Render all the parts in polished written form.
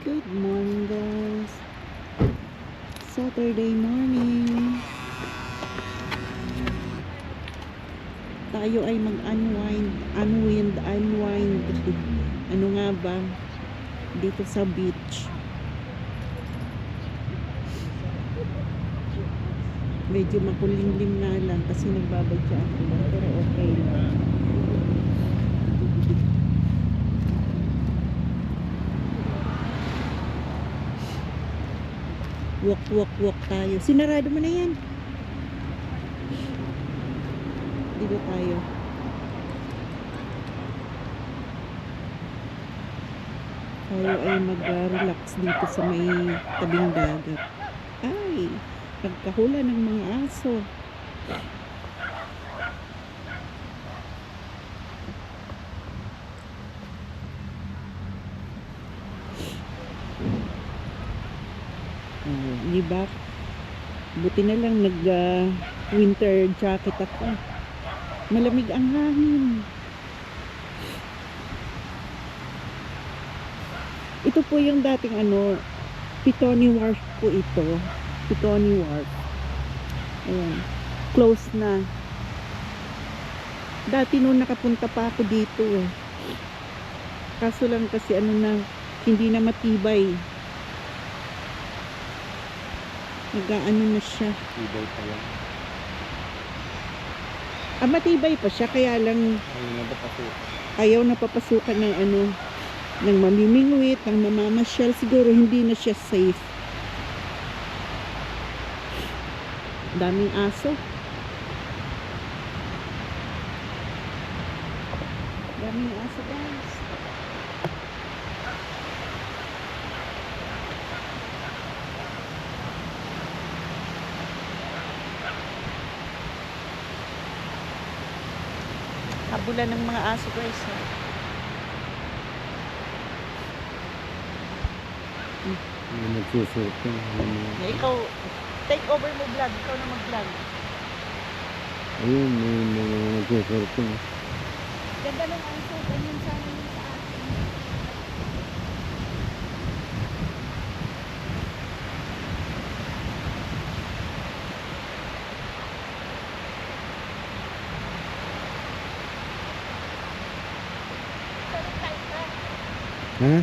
Good morning guys. Saturday morning. Tayo ay unwind. Ano nga ba? Dito sa beach. Medyo makulimlim na lang kasi nagbabadya ako. Pero okay lang. Walk tayo. Sinarado mo na yan. Dito tayo. Tayo ay mag-relax dito sa may tabing dagat. Ay, pagkahula ng mga aso. Diba? Buti na lang winter jacket ako. Malamig ang hangin. Ito po yung dating Pitoni Wharf po ito. Pitoni Wharf. Ayan. Close na. Dati noon nakapunta pa ako dito eh. Kaso lang kasi hindi na matibay. Nag-aano na siya. Matibay pa yan. Matibay pa siya, kaya lang ayaw na papasukan ng mamimingwit, ng mamamasyal. Siguro hindi na siya safe. Daming aso. Daming aso guys. Habulan ng mga aso guys. Nagsusurfing. Ikaw, take over mo vlog. Ikaw na mag-vlog. Ayun, may mga nagsusurfing. Ganda ng aso. Ganyan sana yung sa akin. Ha?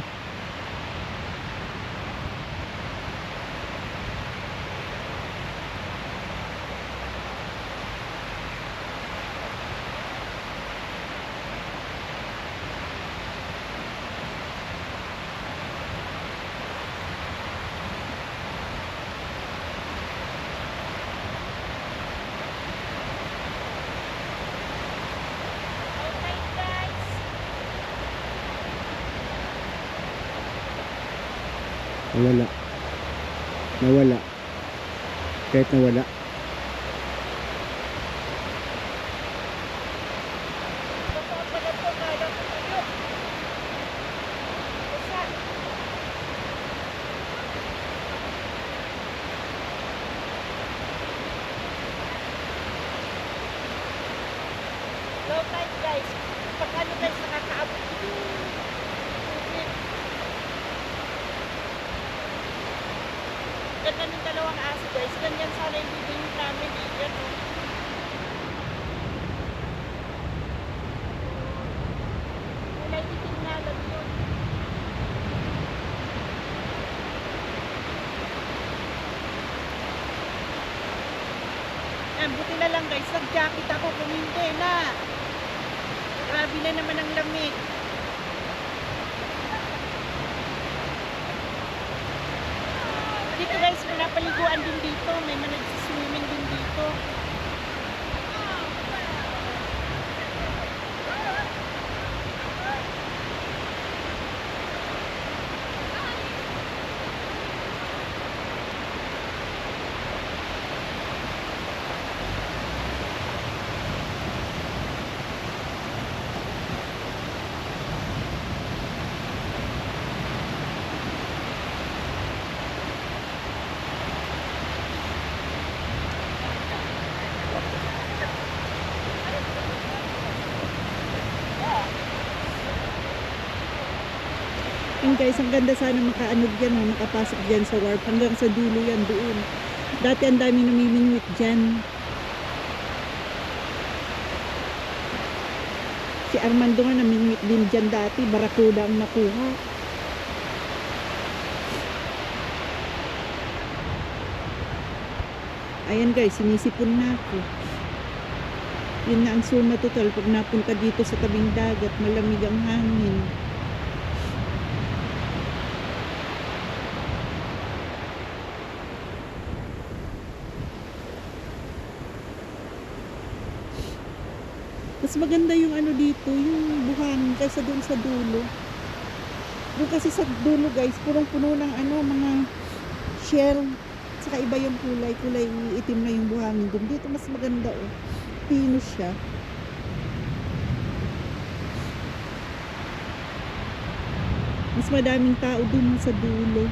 Nawala. Kahit nawala. Low tide guys. Pag guys, nakakaabot yung tubig. Ganda ng dalawang aso guys. Ganyan sana yung bibingin namin eh. Yan o. Kulay itim nga lang yun. Buti na lang guys. Nag-jacket ako kung hindi na. Grabe na naman ang lamig. Dito guys, may napaliguan din dito. May nagsiswimming din dito. guys, ang ganda sana makaanog dyan, oh, makapasok dyan sa warp. Hanggang sa dulo yan, doon. Dati ang dami namimingwit dyan. Si Armando nga namingwit din dyan dati. Barakuda ang nakuha. Ayan guys, sinisipon na ako. Yun na ang suma total pag napunta dito sa tabing dagat. Malamig ang hangin. Mas maganda yung ano dito, yung buhangin kaysa doon sa dulo. Doon kasi sa dulo guys, punong-puno ng ano, mga shell. Saka iba yung kulay itim na yung buhangin doon. Dito mas maganda oh. Pino siya. Mas madaming tao doon sa dulo.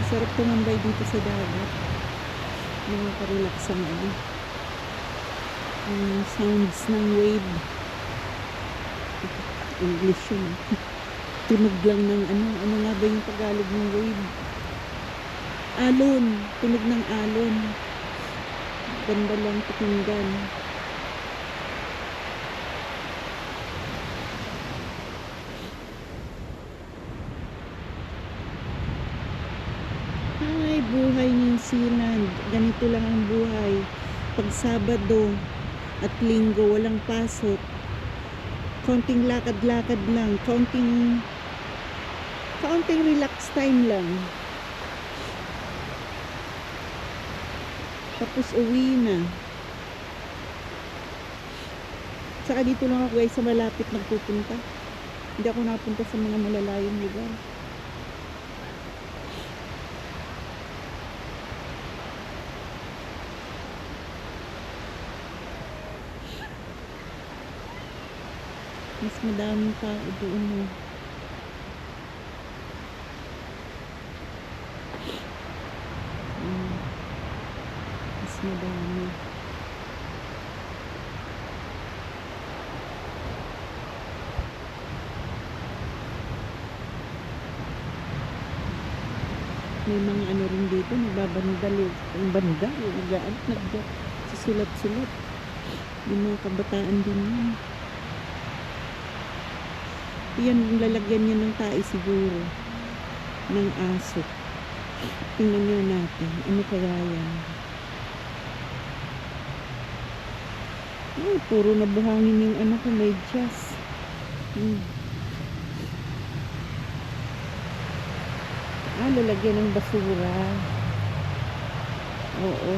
Sarap tumambay dito sa dagat. Nakaka-relax ang ano. Yung sounds ng wave. English yun. Tunog lang ng ano. Ano nga ba yung Tagalog ng wave? Alon. Tunog ng alon. Ganda lang pakinggan. Ay, buhay New Zealand. Ganito lang ang buhay. Pag Sabado at Linggo, walang pasok. Konting lakad-lakad lang. Konting relax time lang. Tapos uwi na. Saka dito lang ako guys sa malapit nagpupunta. Hindi ako napunta sa mga malalayong lugar. Mas madaming tao doon. Mas madami. May mga ano rin dito, nagbabandal ang banda, susulat-sulat. Yung mga kabataan din yun. Yan, lalagyan niya ng tae siguro. Ng aso. Tingnan nyo natin. Ano kaya yan? Ay, puro nabuhangin yung ano ko, may jazz. Lalagyan ng basura. Oo.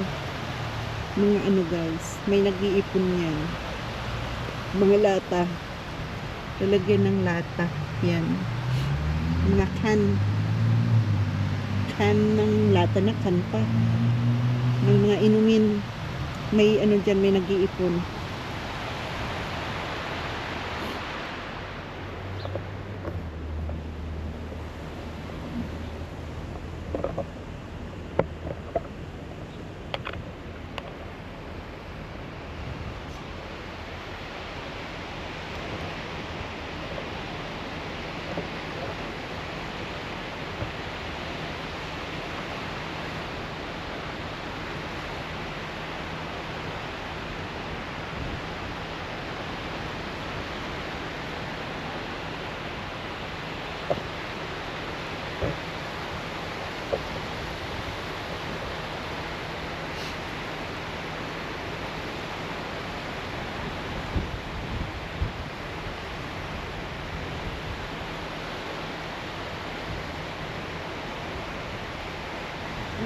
Mga ano guys, may nag-iipon yan. Mga lata. Lalagyan ng lata. Yan. Mga can ng lata na can pa. Ng mga inumin. May ano dyan, may nag-iipon.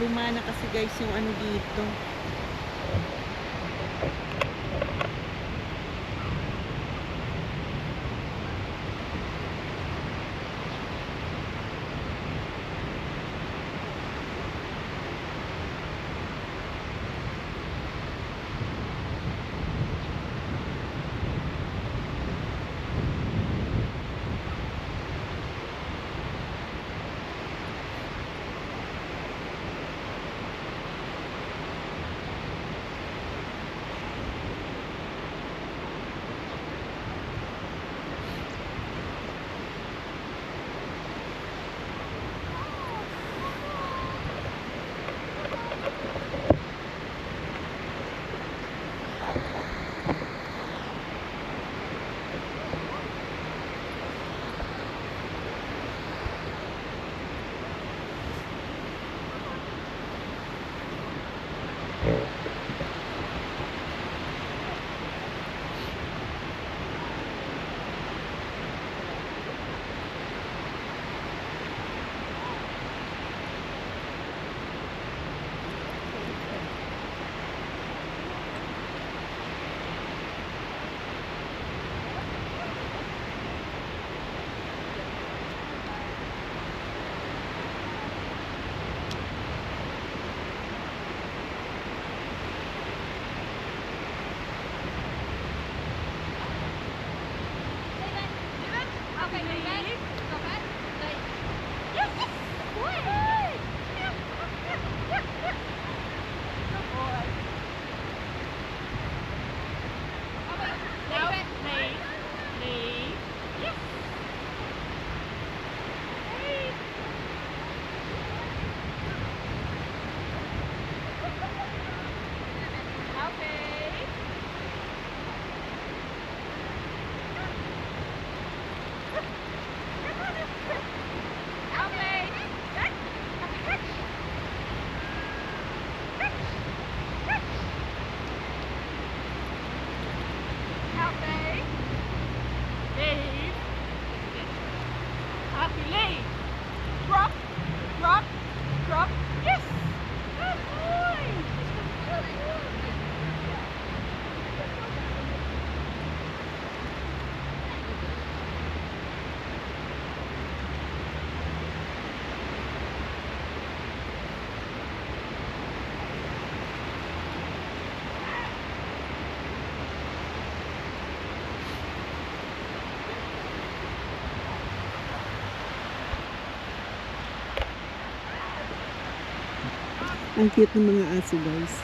Luma na kasi guys yung ano dito. Relay. Drop. Drop. Drop. Yes. Good boy. Good boy. Ang cute ng mga aso, guys.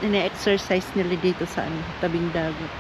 Ina-exercise nila dito sa tabing dagat.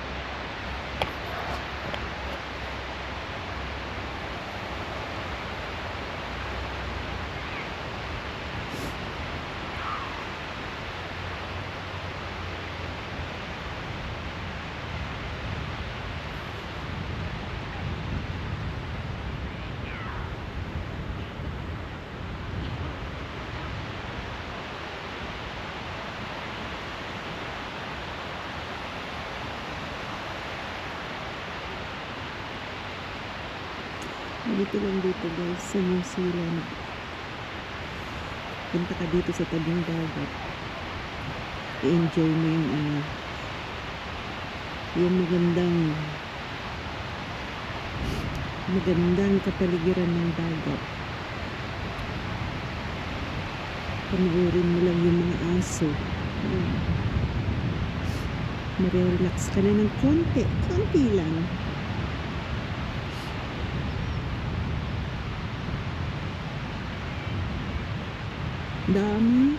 Dito lang dito, guys, sa New Zealand. Punta ka dito sa tabing dagat. I-enjoy mo yung magandang kapaligiran ng dagat. Panoorin mo lang yung mga aso. Marelax ka na ng konti lang. Daming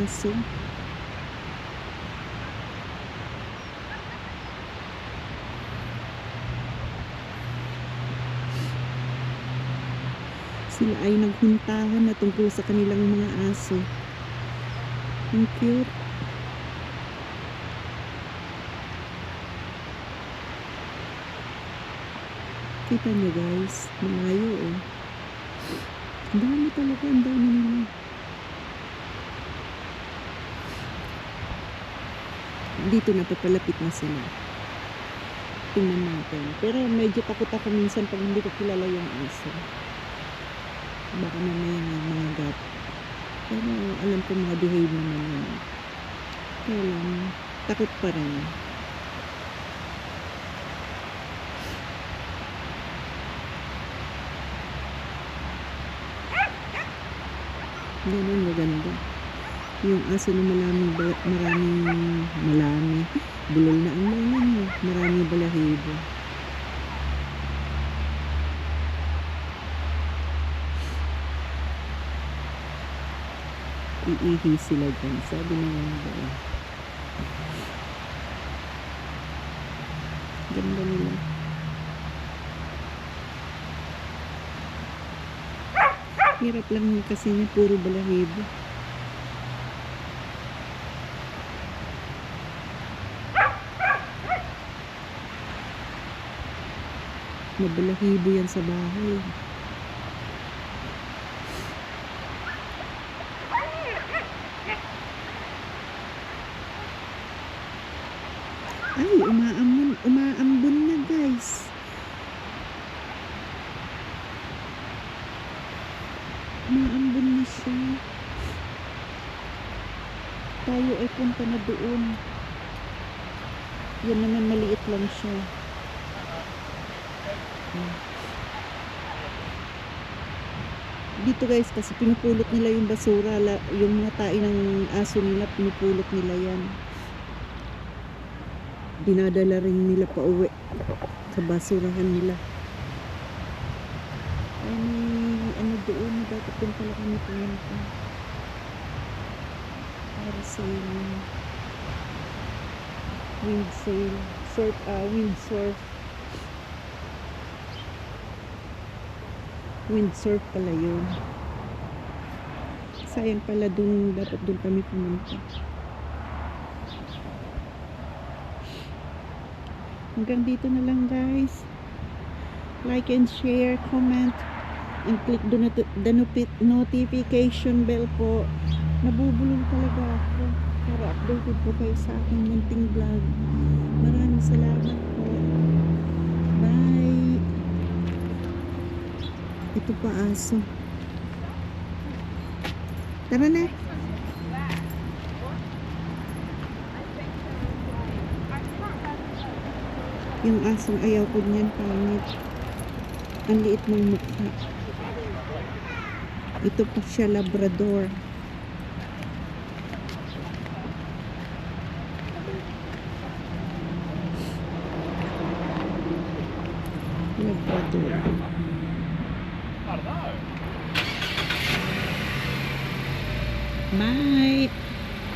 aso. Sila ay naghuntahan na tungkol sa kanilang mga aso. Ang cute. Kita nyo, guys, malayo oh. Ang dami talaga, ang dami nila. Dito na papalapit na sila. Tingnan natin. Pero medyo takot ako minsan pag hindi ko kilala yung aso. Baka mamaya may mga gat. Pero alam ko mga behave naman yun. Kaya lang, takot pa rin. Ganun maganda. Yung aso na maraming bulol na ang mga niya. Maraming balahibo. Iihi sila dyan. Sabi na yan ba? Ganda nila. Hirap lang kasi niya, puro balahibo. Mabalahibo yan sa bahay. Ay, umaambon na, guys. Umaambon na siya. Tayo ay punta na doon. Yan naman, maliit lang siya. Dito, guys, kasi pinupulot nila yung basura. Yung mga tae ng aso nila, pinupulot nila yan. Dinadala rin nila pa uwi sa basurahan nila. Ay, may ano doon, dapat doon pala kami pumunta para sa windsurf pala yun. Sayang pala doon, dapat doon kami pumunta. Hanggang dito na lang, guys. Like and share, comment, and click the notification bell po. Nabubulong talaga ako para update nanonood po kayo sa aking munting vlog. Maraming salamat po. Bye! Ito pa aso. Tara na. Yung asong ayaw ko niyan, pangit. Ang liit ng mukha. Ito pa siya, Labrador. Labrador. Bye!